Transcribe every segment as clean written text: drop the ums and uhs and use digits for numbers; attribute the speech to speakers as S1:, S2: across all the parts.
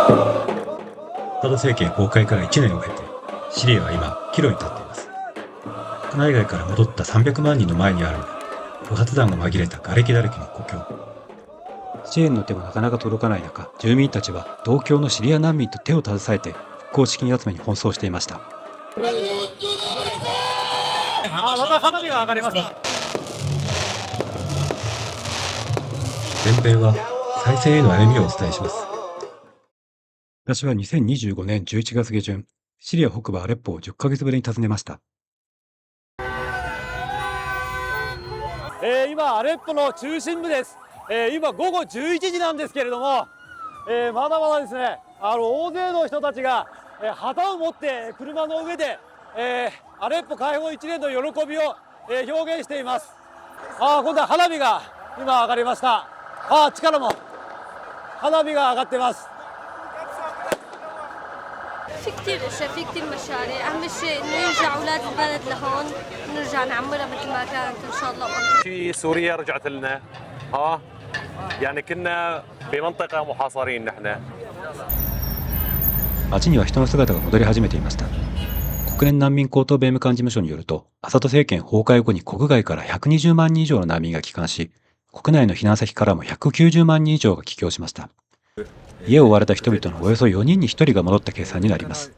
S1: アサド政権崩壊から1年を経て、シリアは今、岐路に立っています。国内外から戻った300万人の前にあるのは、不発弾が紛れた瓦礫だらけの故郷。支援の手もなかなか届かない中、住民たちは同郷のシリア難民と手を携えて復興資金集めに奔走していました。また花火が上がりました。前編は再生への歩みをお伝えします。私は2025年11月下旬、シリア北部アレッポを10ヶ月ぶりに訪ねました。
S2: 今アレッポの中心部です。今午後11時なんですけれども、まだまだですね、大勢の人たちが、旗を持って車の上で、アレッポ解放1年の喜びを、表現しています。今度は花火が今上がりました。あっちからも花火が上がってます。
S3: في كتير اشياء في كتير مشاريع اهم شيء انه يرجع اولاد البلد لهون ونرجع نعمرها مثل ما كانت ان شاء الله.
S4: في سوريا رجعت لنا يعني كنا بمنطقة محاصرين نحن.
S1: 街には人の姿が戻り始めていました。国連難民高等弁務官事務所によると、アサド政権崩壊後に国外から120万人以上の難民が帰還し、国内の避難先からも190万人以上が帰郷しました。家を追われた人々のおよそ4人に1人が戻った計算になります。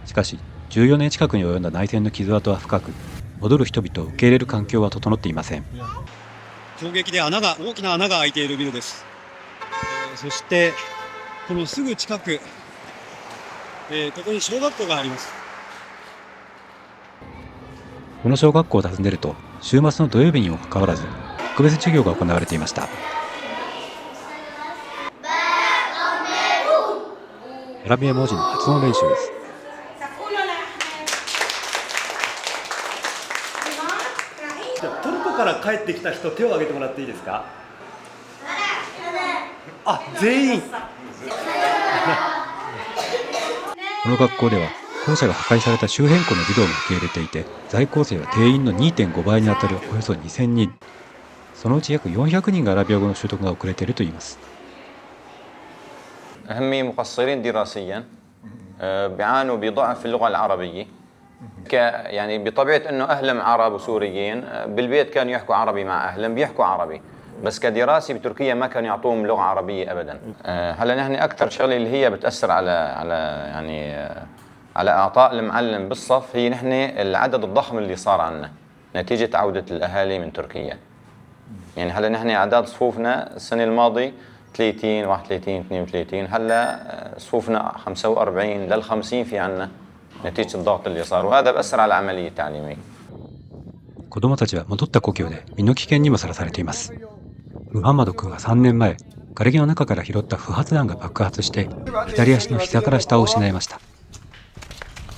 S1: しかし、14年近くに及んだ内戦の傷跡は深く、戻る人々を受け入れる環境は整っていません。
S5: 衝撃で大きな穴が開いているビルです。そして、このすぐ近く、ここに小学校があります。
S1: この小学校を訪ねると、週末の土曜日にもかかわらず、特別授業が行われていました。アラビア文字の発音練習です。
S2: トルコから帰ってきた人、手を挙げてもらっていいですか？全員。
S1: この学校では、校舎が破壊された周辺校の児童も受け入れていて、在校生は定員の 2.5 倍にあたるおよそ2000人。そのうち約400人がアラビア語の習得が遅れているといいます。
S6: هم مقصرين دراسيا بيعانوا بضعف في اللغة العربية يعني بطبيعة إنه أهلهم عرب وسوريين بالبيت كانوا يحكوا عربي مع أهلهم بيحكوا عربي بس كدراسة بتركيا ما كانوا يعطوهم لغة عربية أبدا. هلا نحن أكثر شغلة اللي هي بتأثر على يعني على إعطاء المعلم بالصف هي نحن العدد الضخم اللي صار عنا نتيجة عودة الأهالي من تركيا. يعني هلا نحن أعداد صفوفنا السنة الماضية 30 31 32 هلا صفوفنا 45 لل 50 في عنا نتيجة الضغط اللي صار وهذا بأثر على العملية التعليمية.
S1: 子供たちは戻った故郷で身の危険にもさらされています。ムハンマド君は3年前、瓦礫の中から拾った不発弾が爆発して、左足の膝から下を失いました。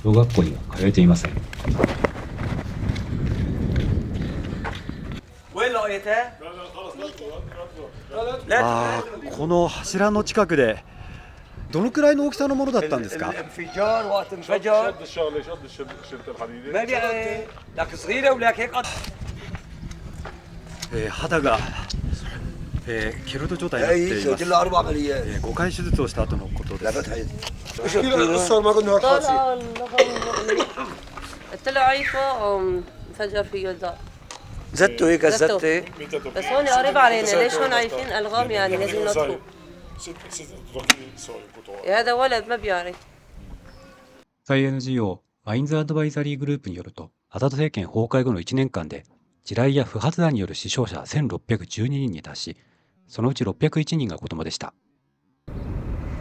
S1: 小学校には通えていません。
S2: この柱の近くでどのくらいの大きさのものだったんですか？肌が、ケルト状態になっています。5回手術をした後のことです。
S7: زتوا هيك زتة بس هون قريب علينا ليش هون عايفين ألغام يعني لازم نطفوا هذا ولد ما بيعرف.
S1: 国際 NGO マインズアドバイザリーグループによると、アサド政権崩壊後の1年間で地雷や不発弾による死傷者1612人に達し、そのうち601人が子供でした。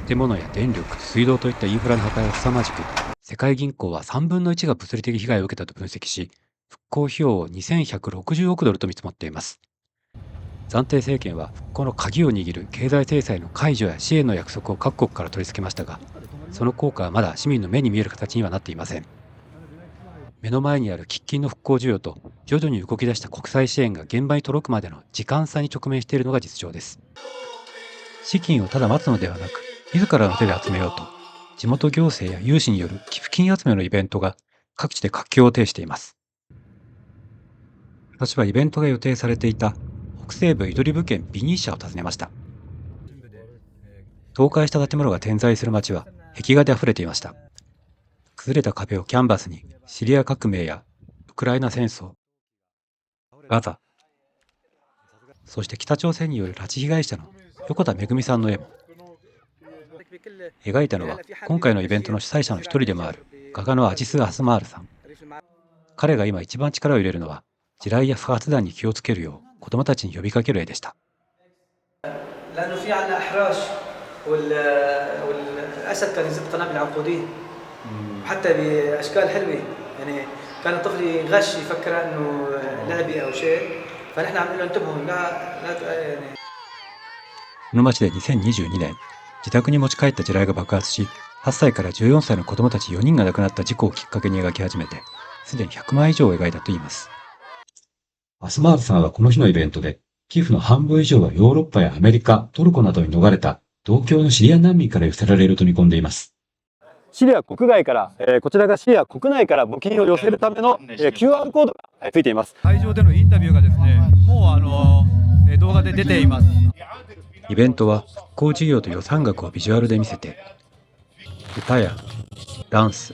S1: 建物や電力、水道といったインフラの破壊は凄まじく、世界銀行は3分の1が物理的被害を受けたと分析し、復興費用を2160億ドルと見積もっています。暫定政権は復興の鍵を握る経済制裁の解除や支援の約束を各国から取り付けましたが、その効果はまだ市民の目に見える形にはなっていません。目の前にある喫緊の復興需要と徐々に動き出した国際支援が現場に届くまでの時間差に直面しているのが実情です。資金をただ待つのではなく、自らの手で集めようと、地元行政や有志による寄付金集めのイベントが各地で活況を呈しています。私はイベントが予定されていた北西部イドリブ県ビニーシャを訪ねました。倒壊した建物が点在する街は壁画で溢れていました。崩れた壁をキャンバスにシリア革命やウクライナ戦争、ガザ、そして北朝鮮による拉致被害者の横田めぐみさんの絵も。描いたのは今回のイベントの主催者の一人でもある画家のアジス・アスマールさん。彼が今一番力を入れるのは地雷や不発弾に気をつけるよう子どもたちに呼びかける絵でした。
S8: لانه في عندنا احراج والاسد كان يزت قنابل عنقوديه وحتى باشكال حلوه يعني كان الطفل يغش يفكر انه لعبه او شيء فنحن عم نقول له انتبهوا لا يعني
S1: この町で2022年、自宅に持ち帰った地雷が爆発し、8歳から14歳の子どもたち4人が亡くなった事故をきっかけに描き始めて、すでに100枚以上を描いたといいます。アスマールさんはこの日のイベントで、寄付の半分以上はヨーロッパやアメリカ、トルコなどに逃れた同郷のシリア難民から寄せられると見込んでいます。
S2: シリア国外から、こちらがシリア国内から募金を寄せるための、QR コードがついています。
S9: 会場でのインタビューがですね、もう動画で出ています。
S1: イベントは復興事業と予算額をビジュアルで見せて、歌やダンス、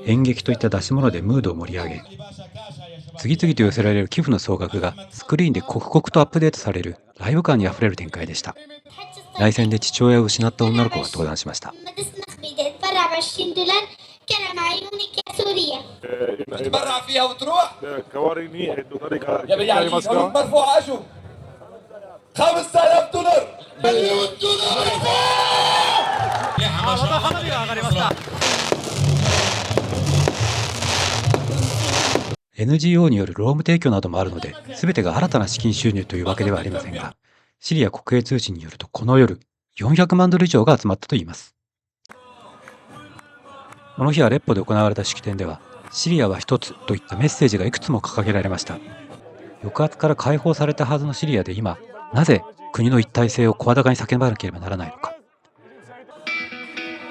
S1: 演劇といった出し物でムードを盛り上げ、次々と寄せられる寄付の総額がスクリーンで刻々とアップデートされるライブ感にあふれる展開でした。内戦で父親を失った女の子が登壇しました。NGO による労務提供などもあるので、全てが新たな資金収入というわけではありませんが、シリア国営通信によるとこの夜、400万ドル以上が集まったといいます。この日アレッポで行われた式典では、シリアは一つといったメッセージがいくつも掲げられました。抑圧から解放されたはずのシリアで今、なぜ国の一体性を声高に叫ばなければならないのか。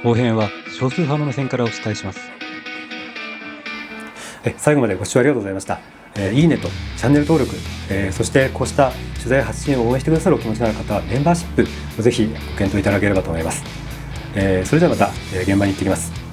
S1: 後編は少数派の目線からお伝えします。
S2: 最後までご視聴ありがとうございました。いいねとチャンネル登録、そしてこうした取材発信を応援してくださるお気持ちのある方はメンバーシップをぜひご検討いただければと思います。それではまた現場に行ってきます。